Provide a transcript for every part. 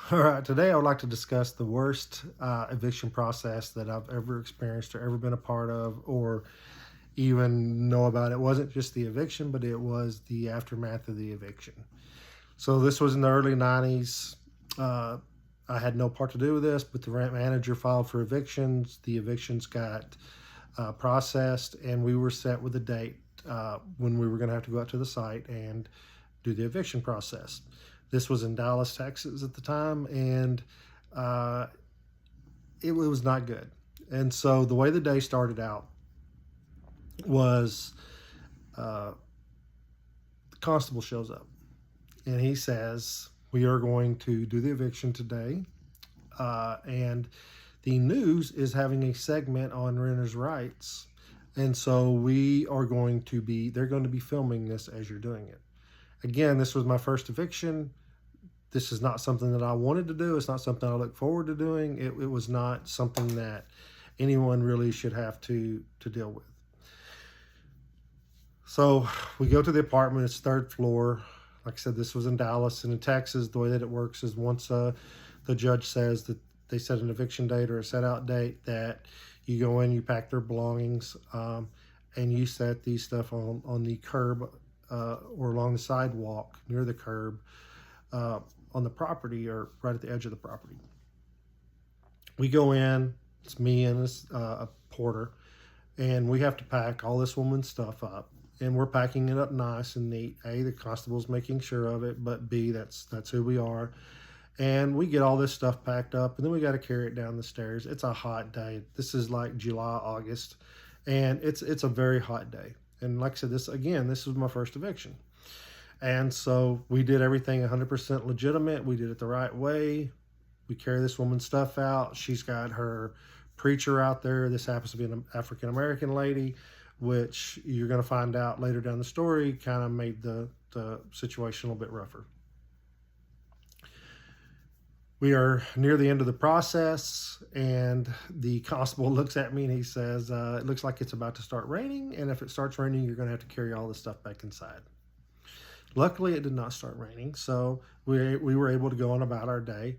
All right, today I would like to discuss the worst eviction process that I've ever experienced or ever been a part of or even know about. It wasn't just the eviction, but it was the aftermath of the eviction. So this was in the early 90s. Uh, I had no part to do with this, but the rent manager filed for evictions. The evictions got processed, and we were set with a date when we were going to have to go out to the site and do the eviction process. This was in Dallas, Texas at the time, and uh, it was not good. And so the way the day started out was uh, the constable shows up and he says, "We are going to do the eviction today." And the news is having a segment on renters' rights. And so they're going to be filming this as you're doing it. Again, this was my first eviction. This is not something that I wanted to do. It's not something I look forward to doing. It was not something that anyone really should have to deal with. So we go to the apartment. It's third floor. Like I said, this was in Dallas, and in Texas, the way that it works is once the judge says that they set an eviction date or a set out date, that you go in, you pack their belongings, and you set these stuff on the curb or along the sidewalk near the curb uh, on the property or right at the edge of the property. We go in. It's me and a porter, and we have to pack all this woman's stuff up, and we're packing it up nice and neat. A, the constable's making sure of it, but B, that's who we are. And we get all this stuff packed up, and then we got to carry it down the stairs. It's a hot day. This is like July, August, and it's a very hot day. And like I said, this was my first eviction. And so we did everything 100% legitimate. We did it the right way. We carry this woman's stuff out. She's got her preacher out there. This happens to be an African American lady, which you're going to find out later down the story kind of made the situation a little bit rougher. We are near the end of the process, and the constable looks at me and he says, "It looks like it's about to start raining, and if it starts raining, you're going to have to carry all this stuff back inside." Luckily, it did not start raining, so we were able to go on about our day.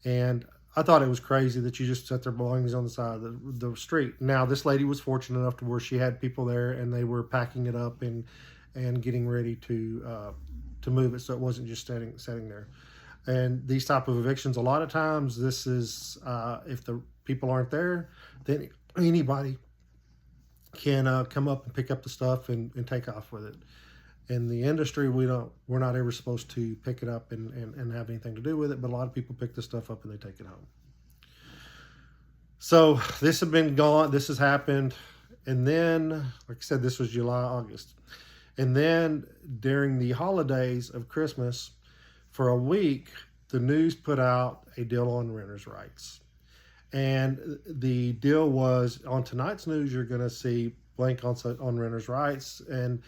And I thought it was crazy that you just set their belongings on the side of the street. Now, this lady was fortunate enough to where she had people there, and they were packing it up and getting ready to move it, so it wasn't just sitting there. And these type of evictions, a lot of times, this is if the people aren't there, then anybody can come up and pick up the stuff and take off with it. In the industry, we're not ever supposed to pick it up and have anything to do with it, but a lot of people pick the stuff up and they take it home. So this has been gone. This has happened. And then, like I said, this was July, August. And then during the holidays of Christmas, for a week, the news put out a deal on renters' rights. And the deal was on tonight's news, you're going to see blank on renters' rights. And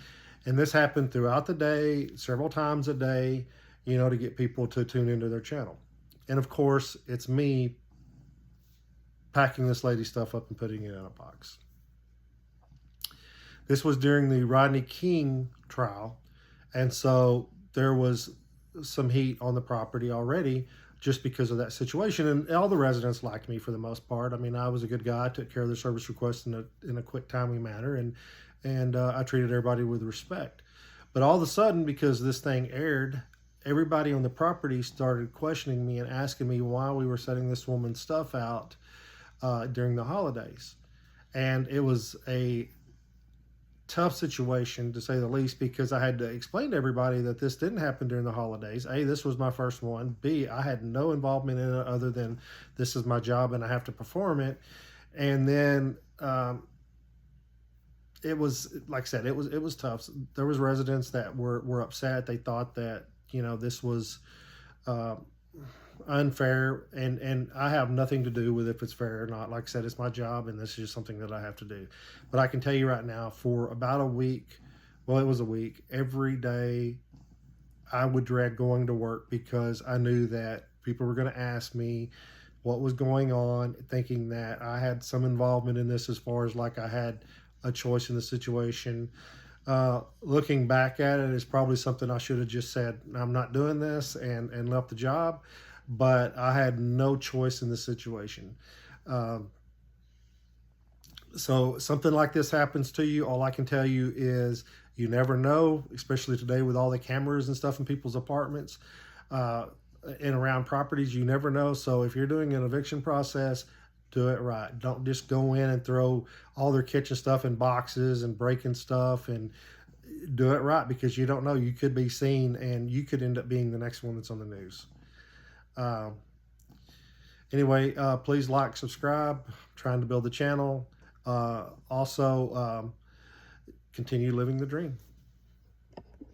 this happened throughout the day, several times a day, to get people to tune into their channel. And of course, it's me packing this lady's stuff up and putting it in a box. This was during the Rodney King trial. And so there was some heat on the property already just because of that situation. And all the residents liked me for the most part. I mean, I was a good guy. I took care of their service requests in a quick, timely manner. And I treated everybody with respect. But all of a sudden, because this thing aired, everybody on the property started questioning me and asking me why we were setting this woman's stuff out during the holidays. And it was a tough situation, to say the least, because I had to explain to everybody that this didn't happen during the holidays. A, this was my first one. B, I had no involvement in it other than this is my job and I have to perform it. And then it was, like I said, it was tough. There was residents that were upset. They thought that this was unfair, and I have nothing to do with if it's fair or not. Like I said, it's my job, and this is just something that I have to do. But I can tell you right now, for about a week, well, it was a week, every day I would dread going to work because I knew that people were going to ask me what was going on, thinking that I had some involvement in this as far as like I had a choice in the situation. Looking back at it, is probably something I should have just said, I'm not doing this, and left the job. but I had no choice in this situation. Um, so something like this happens to you, all I can tell you is you never know, especially today with all the cameras and stuff in people's apartments uh, and around properties. You never know. So if you're doing an eviction process, do it right. Don't just go in and throw all their kitchen stuff in boxes and breaking stuff, and do it right, because you don't know. You could be seen and you could end up being the next one that's on the news. Um, anyway, please like, subscribe. I'm trying to build the channel. Also, continue living the dream.